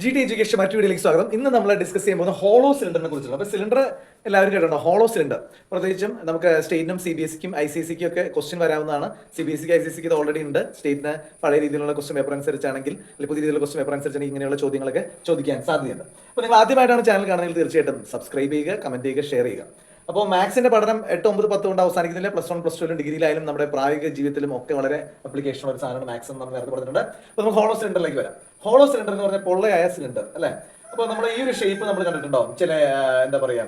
G T education മറ്റു വീഡിയോയിലേക്ക് സ്വാഗതം. ഇന്ന് നമ്മൾ ഡിസ്കസ് ചെയ്യാൻ പോകുന്ന ഹോളോ സിലിണ്ടറിനെ കുറിച്ചുള്ള. അപ്പോൾ സിലിണ്ടർ എല്ലാവരും കേട്ടോ, ഹോളോ സിലിണ്ടർ. പ്രത്യേകിച്ചും നമുക്ക് സ്റ്റേറ്റിനും സി ബി എസ് സിക്കും ഐ സി സിക്കും ഒക്കെ ക്വസ്റ്റ്യൻ വരാവുന്നതാണ്. സി ബി എസ് സിക്ക് ഐ സി സിക്ക് ഇത് ഓൾറെഡി ഉണ്ട്. സ്റ്റേറ്റിന് പഴയ രീതിയിലുള്ള ക്വസ്റ്റ്യൻ പേപ്പർ അനുസരിച്ചാണെങ്കിൽ അല്ലെങ്കിൽ പുതിയ രീതിയിലുള്ള ക്വസ്റ്റ്യൻ പേപ്പർ അനുസരിച്ചാണെങ്കിൽ ഇങ്ങനെയുള്ള ചോദ്യങ്ങളൊക്കെ ചോദിക്കാൻ സാധ്യതയുണ്ട്. അപ്പോൾ നിങ്ങൾ ആദ്യമായിട്ടാണ് ചാനൽ കാണുന്നതെങ്കിൽ തീർച്ചയായിട്ടും സബ്സ്ക്രൈബ് ചെയ്യുക, കമന്റ് ചെയ്യുക, ഷെയർ ചെയ്യുക. അപ്പോൾ മാത്സിന്റെ പഠനം 8, 9, 10 കൊണ്ട് അവസാനിക്കുന്നില്ല. +1, +2 ഡിഗ്രിയിലായാലും നമ്മുടെ പ്രായോഗിക ജീവിതത്തിലും ഒക്കെ വളരെ അപ്ലിക്കേഷൻ ഒരു സാധനമാണ് മാത്സ് എന്ന് നമ്മൾ നേരത്തെ പറഞ്ഞിട്ടുണ്ട്. അപ്പോൾ നമുക്ക് ഹോളോ സിലിണ്ടറിലേക്ക് വരാം. ഹോളോ സിലിണ്ടർ എന്ന് പറഞ്ഞാൽ പൊള്ളയായ സിലിണ്ടർ അല്ലേ. അപ്പോൾ നമ്മൾ ഈ ഒരു ഷേപ്പ് നമ്മൾ കണ്ടിട്ടുണ്ടാവും. ചില എന്താ പറയാ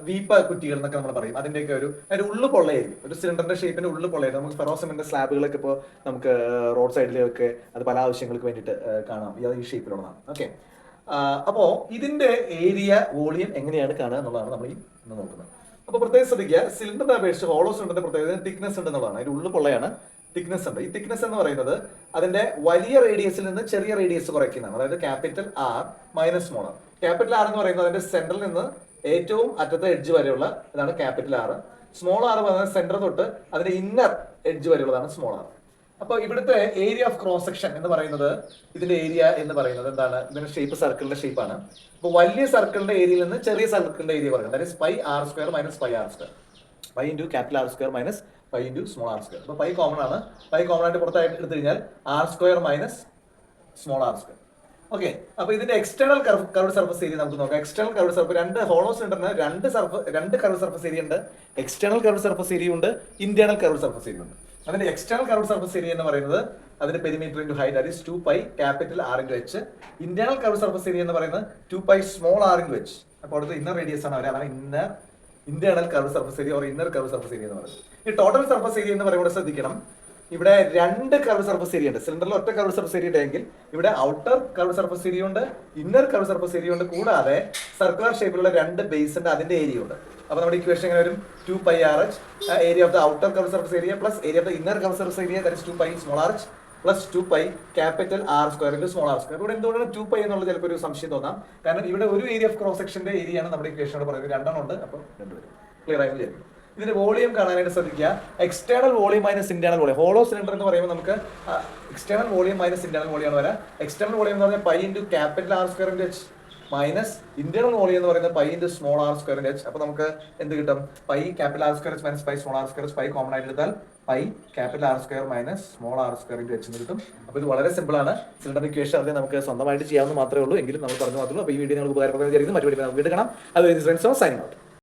വീപ്പ കുറ്റികൾ എന്നൊക്കെ നമ്മൾ പറയും. അതിന്റെയൊക്കെ അതിന്റെ ഉള്ളു പൊള്ളയായിരിക്കും. ഒരു സിലിണ്ടറിന്റെ ഷേപ്പിന്റെ ഉള്ളു പൊള്ളയായിരിക്കും. നമുക്ക് ഫെറോസിമെന്റ് സ്ലാബുകളൊക്കെ ഇപ്പോൾ നമുക്ക് റോഡ് സൈഡിലൊക്കെ അത് പല ആവശ്യങ്ങൾക്ക് വേണ്ടിയിട്ട് കാണാം. ഈ ഷേപ്പിലുള്ളതാണ്. ഓക്കെ, അപ്പോ ഇതിന്റെ ഏരിയ വോളിയം എങ്ങനെയാണ് കാണുക എന്നുള്ളതാണ് നമ്മൾ ഇന്ന് നോക്കുന്നത്. അപ്പൊ പ്രത്യേകം ശ്രദ്ധിക്കുക, സിലിണ്ടറിനെ അപേക്ഷിച്ച് ഹോളോ സിലിണ്ടറിന്റെ പ്രത്യേകത തിക്നെസ് ഉണ്ട് എന്നുള്ളതാണ്. അതിന്റെ ഉള്ളു പൊള്ളയാണ്, തിക്നെസ് ഉണ്ട്. ഈ തിക്നെസ് എന്ന് പറയുന്നത് അതിന്റെ വലിയ റേഡിയസിൽ നിന്ന് ചെറിയ റേഡിയസ് കുറയ്ക്കുന്നതാണ്. അതായത് capital R minus small r. Capital R എന്ന് പറയുന്നത് അതിന്റെ സെന്ററിൽ നിന്ന് ഏറ്റവും അറ്റത്തെ എഡ്ജ് വരെയുള്ള ഇതാണ് ക്യാപിറ്റൽ ആർ. സ്മോൾ ആർ പറയുന്നത് സെന്റർ തൊട്ട് അതിന്റെ ഇന്നർ എഡ്ജ് വരെയുള്ളതാണ് സ്മോൾ ആർ. അപ്പൊ ഇവിടുത്തെ ഏരിയ ഓഫ് ക്രോസ് സെക്ഷൻ എന്ന് പറയുന്നത്, ഇതിന്റെ ഏരിയ എന്ന് പറയുന്നത് എന്താണ്? ഇതിന്റെ ഷേപ്പ് സർക്കിളിന്റെ ഷേപ്പാണ്. അപ്പൊ വലിയ സർക്കിളിന്റെ ഏരിയയിൽ നിന്ന് ചെറിയ സർക്കിളിന്റെ ഏരിയ പറയുന്നത് that is pi R square minus pi R square. Pi into capital R square minus pi into small R square. അപ്പൊ പൈ കോമൺ ആണ്. പൈ കോമൺ ആയിട്ട് പുറത്തായിട്ട് എടുത്തു കഴിഞ്ഞാൽ R square minus small R square. Okay, അപ്പൊ ഇതിന്റെ external curve surface area നമുക്ക് നോക്കാം. എക്സ്റ്റേണൽ കർവ് സർഫസ്, രണ്ട് ഹോളോ സിലിണ്ടറിന് രണ്ട് കർവ് സർഫസ് ഏരിയ ഉണ്ട്. എക്സ്റ്റേണൽ കർവ് സർഫസ് ഏരിയ ഉണ്ട്, ഇന്റേണൽ കർവ് സർഫസ് ഏരിയ ഉണ്ട്. അതിന്റെ എക്സ്റ്റേണൽ കർവ് സർഫസ് ഏരിയ എന്ന് പറയുന്നത് അതിന്റെ perimeter into height, that is 2π capital R into H. Internal curve surface area എന്ന് പറയുന്നത് 2π സ്മോൾ ആർ ഇൻറ്റു എച്ച്. അപ്പോൾ അടുത്ത ഇന്നർ റേഡിയസ് ആണ് അവർ, അതാണ് internal curve surface area or inner curve surface area എന്ന് പറയുന്നത്. ഈ ടോട്ടൽ സർഫസ് ഏരിയ എന്ന് പറയുമ്പോൾ ശ്രദ്ധിക്കണം, ഇവിടെ രണ്ട് കർവ് സർഫസ് ഏരിയ ഉണ്ട്. സിലിണ്ടറിൽ ഒറ്റ കർവ് സർഫസ് ഏരിയ ഉണ്ടെങ്കിൽ ഇവിടെ ഔട്ടർ കർവ് സർഫസ് ഏരിയ ഉണ്ട്, ഇന്നർ കർവ് സർഫസ് ഏരിയ ഉണ്ട്. കൂടാതെ സർക്കുലർ ഷേപ്പിലുള്ള രണ്ട് ബേസ് ഉണ്ട്, അതിന്റെ ഏരിയ ഉണ്ട്. അപ്പൊ നമ്മുടെ ഇക്വേഷൻ എങ്ങനെ വരും? 2πRh area of the outer curve surface area plus area of the inner curve surface area, that is 2π small R plus 2π capital R square into small R square. ഇവിടെ എന്തുകൊണ്ടാണ് 2π എന്നുള്ളത് ചിലപ്പോൾ ഒരു സംശയം തോന്നാം. കാരണം ഇവിടെ ഒരു ഏരിയ ഓഫ് ക്രോസ് സെക്ഷന്റെ ഏരിയ ആണ് നമ്മുടെ ഇക്വേഷനോട് പറയുന്നത്. രണ്ടെണ്ണം ഉണ്ട്, അപ്പോൾ രണ്ടുപേരും ക്ലിയർ ആയി വിചാരിക്കും. ഇതിന്റെ വോളിയം കാണാനായിട്ട് ശ്രദ്ധിക്കുക. External volume minus internal volume. Hollow cylinder എന്ന് പറയുമ്പോൾ നമുക്ക് external volume minus internal volume ആണ് വരാം. എക്സ്റ്റേണൽ വോളിയം എന്ന് പറഞ്ഞാൽ pi into capital R square into H minus internal volume എന്ന് പറയുന്നത് pi into small R square into H. അപ്പൊ നമുക്ക് എന്ത് കിട്ടും? Pi capital R square minus pi small R square. Pi common ആയിട്ട് എടുത്താൽ pi capital R square minus small R square into H എന്ന് കിട്ടും. അപ്പോൾ ഇത് വളരെ സിമ്പിൾ ആണ്. സിലിണ്ടർ ഇക്വേഷൻ അത് നമുക്ക് സ്വന്തമായിട്ട് ചെയ്യാവുന്ന മാത്രമേ ഉള്ളൂ, എങ്കിലും നമ്മൾ പറഞ്ഞു മാത്രമേ ഉള്ളൂ. അപ്പോൾ ഈ വീഡിയോ നിങ്ങൾക്ക് ഉപകാരപ്രദമായി വിചാരിക്കുന്നു. മറ്റു വീഡിയോ നമുക്ക് കാണാം. അത് ഫ്രണ്ട്സ് സൈനിങ് ഔട്ട്.